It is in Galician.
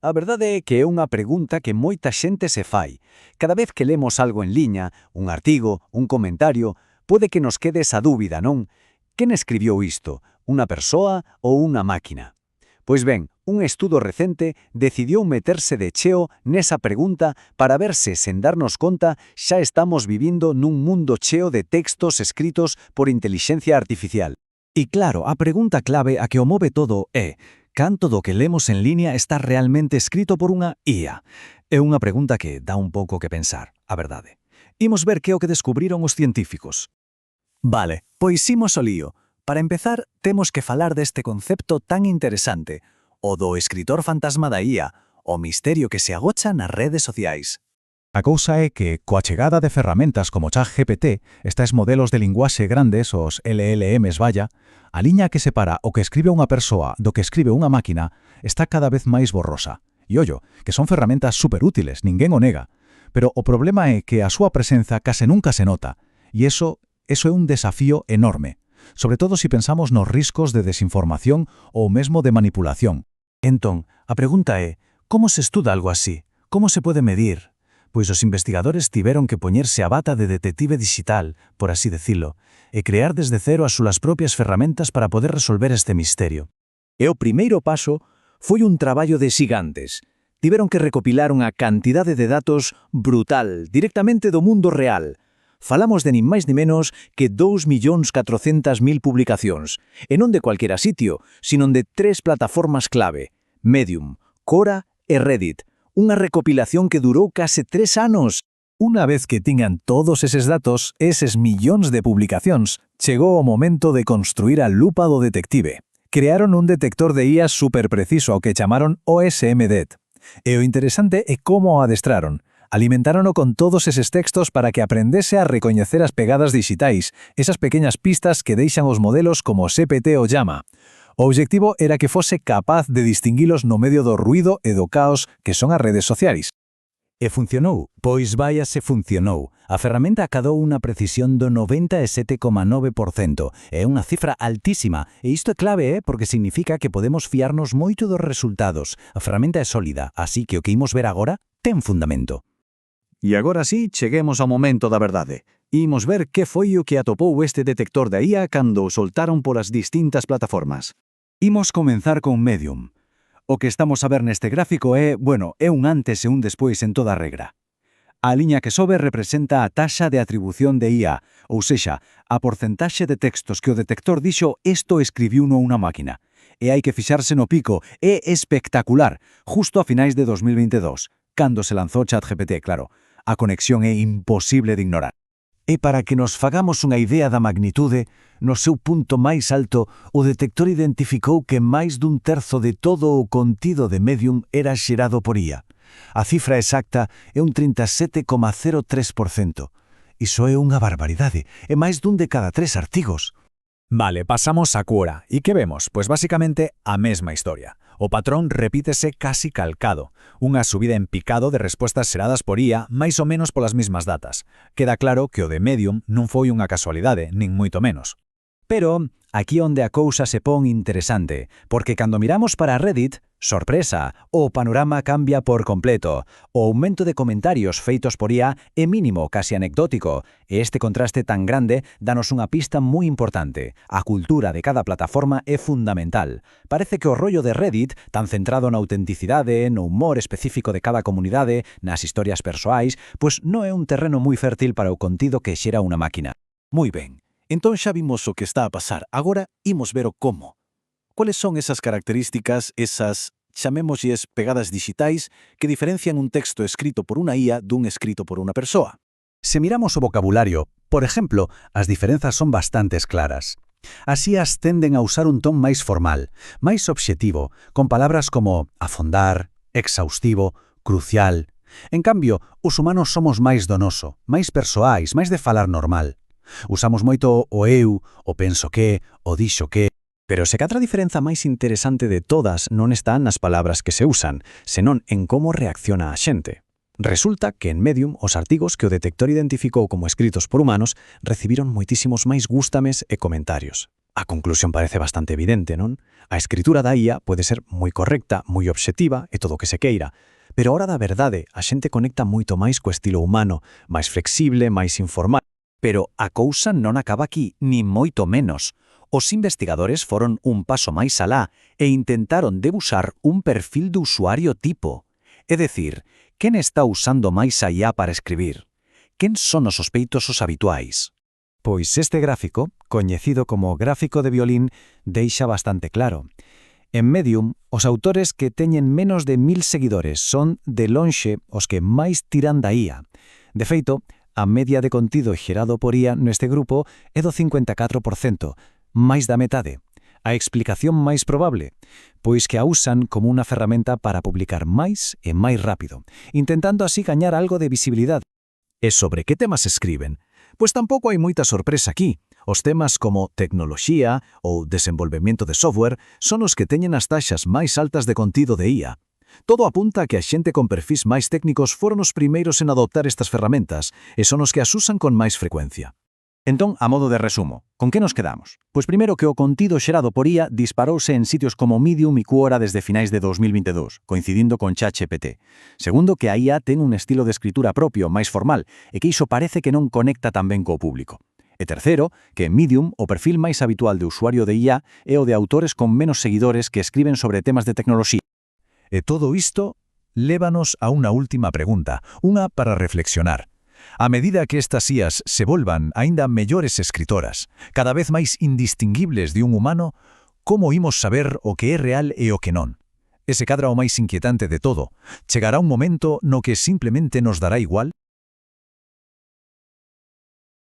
A verdade é que é unha pregunta que moita xente se fai. Cada vez que lemos algo en liña, un artigo, un comentario, pode que nos quede esa dúbida, non? Quen escribiu isto? Unha persoa ou unha máquina? Pois ben, un estudo recente decidiu meterse de cheo nesa pregunta para ver se, sen darnos conta, xa estamos vivindo nun mundo cheo de textos escritos por intelixencia artificial. E claro, a pregunta clave a que o move todo é: canto do que lemos en línea está realmente escrito por unha IA? É unha pregunta que dá un pouco que pensar, a verdade. Imos ver que é o que descubriron os científicos. Vale, pois imos ao lío. Para empezar, temos que falar deste concepto tan interesante, o do escritor fantasma da IA, o misterio que se agocha nas redes sociais. A cousa é que, coa chegada de ferramentas como ChatGPT, estes modelos de linguaxe grandes, os LLMs vaya, a liña que separa o que escribe unha persoa do que escribe unha máquina está cada vez máis borrosa. E ollo, que son ferramentas superútiles, ninguén o nega. Pero o problema é que a súa presenza case nunca se nota, e eso é un desafío enorme, sobre todo se pensamos nos riscos de desinformación ou mesmo de manipulación. Entón, a pregunta é: como se estuda algo así? Como se pode medir? Pois os investigadores tiveron que poñerse a bata de detective digital, por así decirlo, e crear desde cero as súas propias ferramentas para poder resolver este misterio. E o primeiro paso foi un traballo de xigantes. Tiveron que recopilar unha cantidade de datos brutal, directamente do mundo real. Falamos de nin máis ni menos que 2.400.000 publicacións, e non de cualquera sitio, sino de 3 plataformas clave: Medium, Quora e Reddit. Unha recopilación que durou case 3 anos. Unha vez que tiñan todos eses datos, eses millóns de publicacións, chegou o momento de construir a lupa do detective. Crearon un detector de IA superpreciso ao que chamaron OSMDET. E o interesante é como o adestraron. Alimentárono con todos eses textos para que aprendese a recoñecer as pegadas digitais, esas pequeñas pistas que deixan os modelos como GPT o llama. O obxectivo era que fose capaz de distinguilos no medio do ruído e do caos que son as redes sociais. E funcionou, pois vaya se funcionou. A ferramenta acadou unha precisión do 97,9%. É unha cifra altísima, e isto é clave, porque significa que podemos fiarnos moito dos resultados. A ferramenta é sólida, así que o que imos ver agora ten fundamento. E agora sí, cheguemos ao momento da verdade. Imos ver que foi o que atopou este detector da IA cando o soltaron polas distintas plataformas. Imos comenzar con Medium. O que estamos a ver neste gráfico é un antes e un despois en toda regra. A liña que sobe representa a taxa de atribución de IA, ou sexa, a porcentaxe de textos que o detector dixo isto escribiuno unha máquina. E hai que fixarse no pico, é espectacular, justo a finais de 2022, cando se lanzou ChatGPT, claro. A conexión é imposible de ignorar. E para que nos fagamos unha idea da magnitude, no seu punto máis alto, o detector identificou que máis dun terzo de todo o contido de Medium era xerado por IA. A cifra exacta é un 37,03%. Iso é unha barbaridade, é máis dun de cada 3 artigos. Vale, pasamos a Quora. E que vemos? Pois basicamente a mesma historia. O patrón repítese casi calcado. Unha subida en picado de respostas xeradas por IA máis ou menos polas mesmas datas. Queda claro que o de Medium non foi unha casualidade, nin moito menos. Pero aquí onde a cousa se pon interesante, porque cando miramos para Reddit, sorpresa, o panorama cambia por completo. O aumento de comentarios feitos por IA é mínimo, casi anecdótico, e este contraste tan grande danos unha pista moi importante. A cultura de cada plataforma é fundamental. Parece que o rollo de Reddit, tan centrado na autenticidade, no humor específico de cada comunidade, nas historias persoais, pois non é un terreno moi fértil para o contido que xera unha máquina. Moi ben. Entón xa vimos o que está a pasar. Agora imos ver o como. Cuáles son esas características, esas, chamémoslles, pegadas digitais que diferencian un texto escrito por unha IA dun escrito por unha persoa? Se miramos o vocabulario, por exemplo, as diferenzas son bastantes claras. As IAs tenden a usar un ton máis formal, máis obxectivo, con palabras como afondar, exhaustivo, crucial. En cambio, os humanos somos máis donoso, máis persoais, máis de falar normal. Usamos moito o eu, o penso que, o dixo que. Pero se cadra diferenza máis interesante de todas non está nas palabras que se usan, senón en como reacciona a xente. Resulta que en Medium os artigos que o detector identificou como escritos por humanos recibiron moitísimos máis gústames e comentarios. A conclusión parece bastante evidente, non? A escritura da IA pode ser moi correcta, moi obxectiva e todo o que se queira, pero a hora da verdade a xente conecta moito máis co estilo humano, máis flexible, máis informal. Pero a cousa non acaba aquí, ni moito menos. Os investigadores foron un paso máis alá e intentaron debuxar un perfil de usuario tipo. É dicir, quen está usando máis a IA para escribir? Quen son os sospeitosos habituais? Pois este gráfico, coñecido como gráfico de violín, deixa bastante claro. En Medium, os autores que teñen menos de 1000 seguidores son de lonxe os que máis tiran da IA. De feito, a media de contido xerado por IA neste grupo é do 54%, máis da metade. A explicación máis probable? Pois que a usan como unha ferramenta para publicar máis e máis rápido, intentando así gañar algo de visibilidade. E sobre que temas escriben? Pois tampouco hai moita sorpresa aquí. Os temas como tecnoloxía ou desenvolvemento de software son os que teñen as taxas máis altas de contido de IA. Todo apunta a que a xente con perfis máis técnicos foron os primeiros en adoptar estas ferramentas e son os que as usan con máis frecuencia. Entón, a modo de resumo, con que nos quedamos? Pois primeiro que o contido xerado por IA disparouse en sitios como Medium e Quora desde finais de 2022, coincidindo con ChatGPT. Segundo, que a IA ten un estilo de escritura propio, máis formal, e que iso parece que non conecta tan ben co público. E terceiro, que en Medium o perfil máis habitual de usuario de IA é o de autores con menos seguidores que escriben sobre temas de tecnoloxía. E todo isto lévanos a unha última pregunta, unha para reflexionar. A medida que estas IAs se volvan aínda mellores escritoras, cada vez máis indistinguibles de un humano, como imos saber o que é real e o que non? Ese cadra o máis inquietante de todo. Chegará un momento no que simplemente nos dará igual?